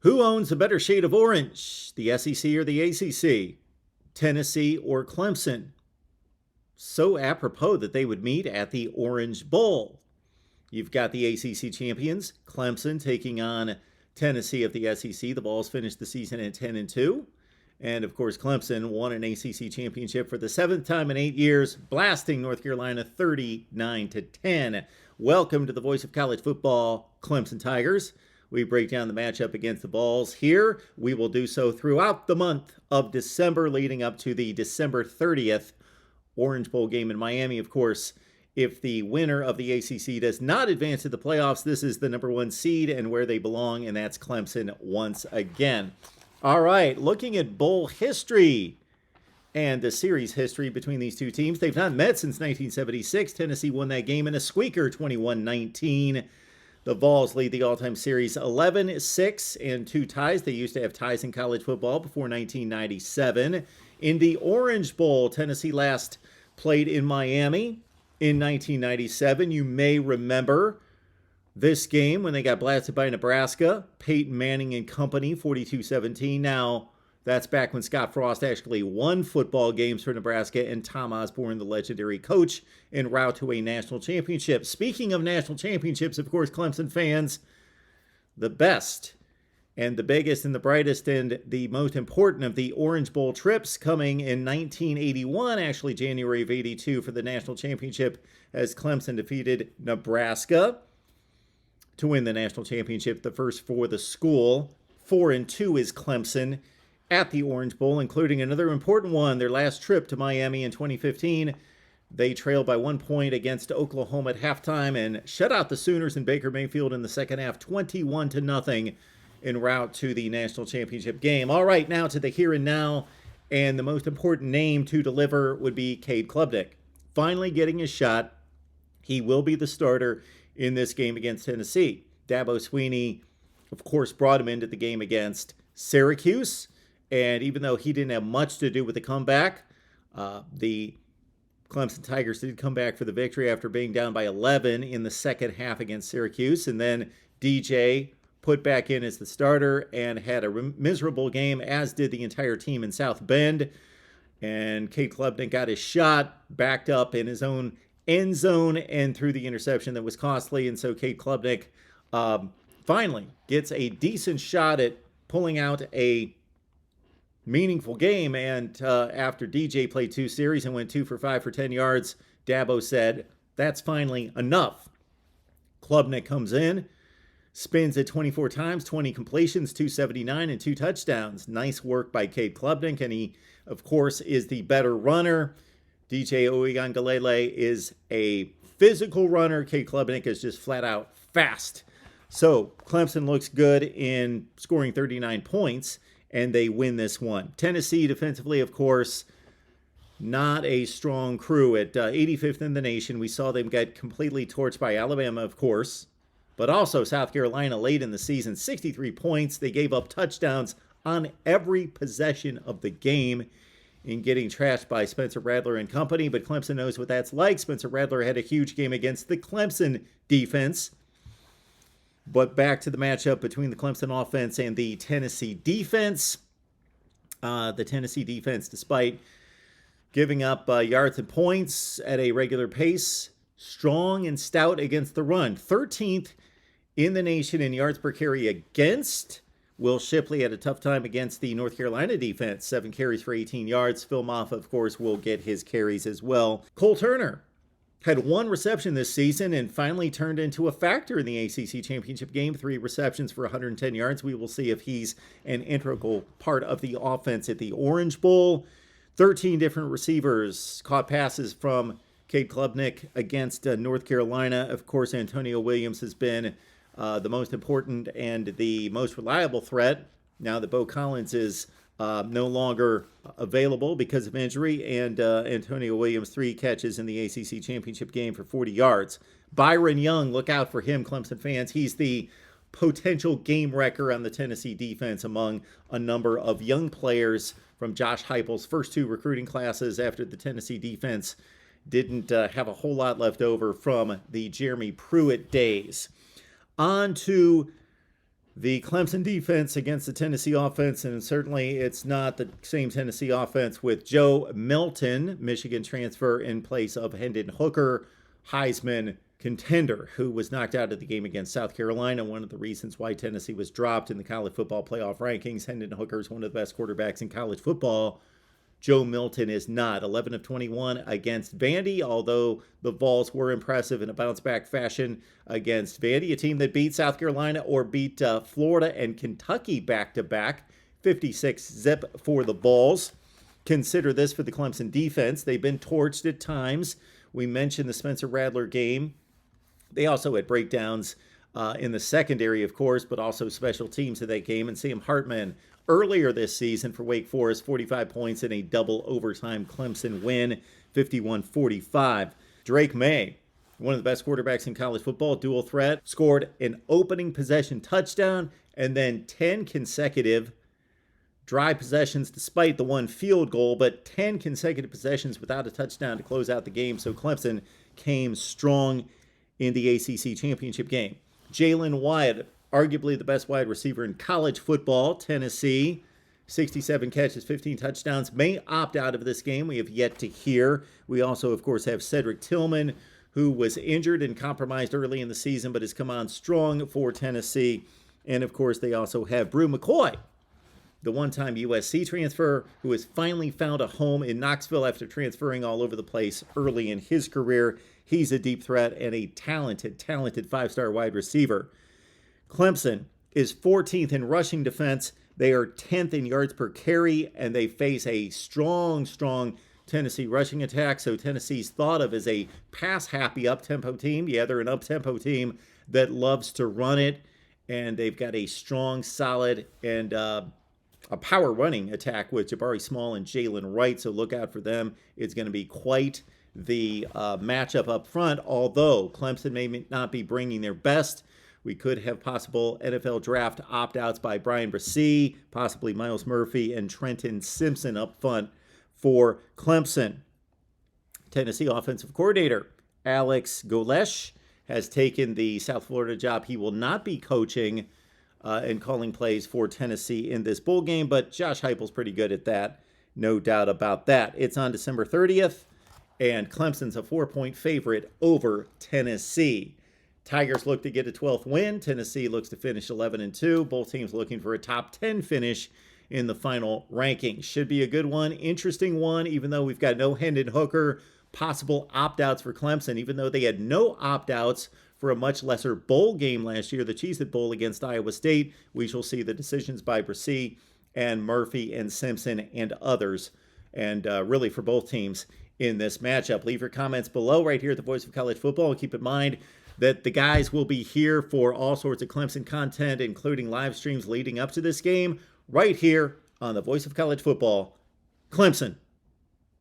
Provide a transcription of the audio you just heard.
Who owns a better shade of orange, the SEC or the ACC? Tennessee or Clemson? So apropos that they would meet at the Orange Bowl. You've got the ACC champions, Clemson, taking on Tennessee of the SEC. The Vols finished the season at 10-2. And of course, Clemson won an ACC championship for the seventh time in 8 years, blasting North Carolina 39-10. Welcome to the voice of college football, Clemson Tigers. We break down the matchup against the Vols here. We will do so throughout the month of December, leading up to the December 30th Orange Bowl game in Miami. Of course, if the winner of the ACC does not advance to the playoffs, this is the number one seed and where they belong, and that's Clemson once again. All right, looking at bowl history and the series history between these two teams. They've not met since 1976. Tennessee won that game in a squeaker, 21-19. The Vols lead the all-time series 11-6 and 2 ties. They used to have ties in college football before 1997. In the Orange Bowl, Tennessee last played in Miami in 1997. You may remember this game when they got blasted by Nebraska. Peyton Manning and company, 42-17. Now, that's back when Scott Frost actually won football games for Nebraska and Tom Osborne, the legendary coach, en route to a national championship. Speaking of national championships, of course, Clemson fans, the best and the biggest and the brightest and the most important of the Orange Bowl trips coming in 1981, actually January of 82, for the national championship as Clemson defeated Nebraska to win the national championship, the first for the school. 4-2 is Clemson at the Orange Bowl, including another important one, their last trip to Miami in 2015. They trailed by 1 point against Oklahoma at halftime and shut out the Sooners in Baker Mayfield in the second half, 21-0 en route to the national championship game. All right, now to the here and now, and the most important name to deliver would be Cade Klubnik. Finally getting his shot. He will be the starter in this game against Tennessee. Dabo Swinney, of course, brought him into the game against Syracuse. And even though he didn't have much to do with the comeback, the Clemson Tigers did come back for the victory after being down by 11 in the second half against Syracuse. And then DJ put back in as the starter and had a miserable game, as did the entire team in South Bend. And Cade Klubnik got his shot, backed up in his own end zone and threw the interception that was costly. And so Cade Klubnik finally gets a decent shot at pulling out a meaningful game. And after DJ played 2 series and went 2 for 5 for 10 yards, Dabo said, that's finally enough. Klubnik comes in, spins it 24 times, 20 completions, 279 and 2 touchdowns. Nice work by Cade Klubnik, and he, of course, is the better runner. DJ Uiagalelei is a physical runner. Cade Klubnik is just flat out fast. So Clemson looks good in scoring 39 points, and they win this one. Tennessee defensively, of course, not a strong crew at 85th in the nation. We saw them get completely torched by Alabama, of course, but also South Carolina late in the season, 63 points. They gave up touchdowns on every possession of the game in getting trashed by Spencer Rattler and company, but Clemson knows what that's like. Spencer Rattler had a huge game against the Clemson defense. But back to the matchup between the Clemson offense and the Tennessee defense. The Tennessee defense, despite giving up yards and points at a regular pace, strong and stout against the run. 13th in the nation in yards per carry against. Will Shipley had a tough time against the North Carolina defense. 7 carries for 18 yards. Phil Maffa, of course, will get his carries as well. Cole Turner had 1 reception this season and finally turned into a factor in the ACC championship game. 3 receptions for 110 yards. We will see if he's an integral part of the offense at the Orange Bowl. 13 different receivers caught passes from Cade Klubnik against North Carolina. Of course, Antonio Williams has been the most important and the most reliable threat now that Bo Collins is no longer available because of injury, and Antonio Williams 3 catches in the ACC championship game for 40 yards. Byron Young, look out for him, Clemson fans. He's the potential game wrecker on the Tennessee defense among a number of young players from Josh Heupel's first 2 recruiting classes after the Tennessee defense didn't have a whole lot left over from the Jeremy Pruitt days. On to The Clemson defense against the Tennessee offense, and certainly it's not the same Tennessee offense with Joe Milton, Michigan transfer, in place of Hendon Hooker, Heisman contender, who was knocked out of the game against South Carolina. One of the reasons why Tennessee was dropped in the college football playoff rankings. Hendon Hooker is one of the best quarterbacks in college football. Joe Milton is not. 11 of 21 against Vandy, although the Vols were impressive in a bounce-back fashion against Vandy, a team that beat South Carolina or beat Florida and Kentucky back-to-back. 56-zip for the Vols. Consider this for the Clemson defense. They've been torched at times. We mentioned the Spencer Rattler game. They also had breakdowns in the secondary, of course, but also special teams of that game. And Sam Hartman earlier this season for Wake Forest, 45 points in a double overtime Clemson win, 51-45. Drake May, one of the best quarterbacks in college football, dual threat, scored an opening possession touchdown and then 10 consecutive dry possessions despite the one field goal, but 10 consecutive possessions without a touchdown to close out the game. So Clemson came strong in the ACC championship game. Jalen Wyatt, arguably the best wide receiver in college football. Tennessee, 67 catches, 15 touchdowns, may opt out of this game. We have yet to hear. We also, of course, have Cedric Tillman, who was injured and compromised early in the season, but has come on strong for Tennessee. And, of course, they also have Brew McCoy, the one-time USC transfer, who has finally found a home in Knoxville after transferring all over the place early in his career. He's a deep threat and a talented five-star wide receiver. Clemson is 14th in rushing defense. They are 10th in yards per carry, and they face a strong Tennessee rushing attack. So Tennessee's thought of as a pass-happy up-tempo team. Yeah, they're an up-tempo team that loves to run it, and they've got a strong, solid, and a power running attack with Jabari Small and Jalen Wright. So look out for them. It's going to be quite the matchup up front, although Clemson may not be bringing their best. We could have possible NFL draft opt-outs by Brian Bresee, possibly Miles Murphy, and Trenton Simpson up front for Clemson. Tennessee offensive coordinator Alex Golesh has taken the South Florida job. He will not be coaching and calling plays for Tennessee in this bowl game, but Josh Heupel's pretty good at that, no doubt about that. It's on December 30th, and Clemson's a 4-point favorite over Tennessee. Tigers look to get a 12th win. Tennessee looks to finish 11-2. Both teams looking for a top 10 finish in the final rankings. Should be a good one, interesting one, even though we've got no Hendon Hooker. Possible opt-outs for Clemson, even though they had no opt-outs for a much lesser bowl game last year, the Cheez-It Bowl against Iowa State. We shall see the decisions by Bresee and Murphy and Simpson and others, and really for both teams in this matchup. Leave your comments below right here at the Voice of College Football. Keep in mind that the guys will be here for all sorts of Clemson content, including live streams leading up to this game, right here on the Voice of College Football, Clemson.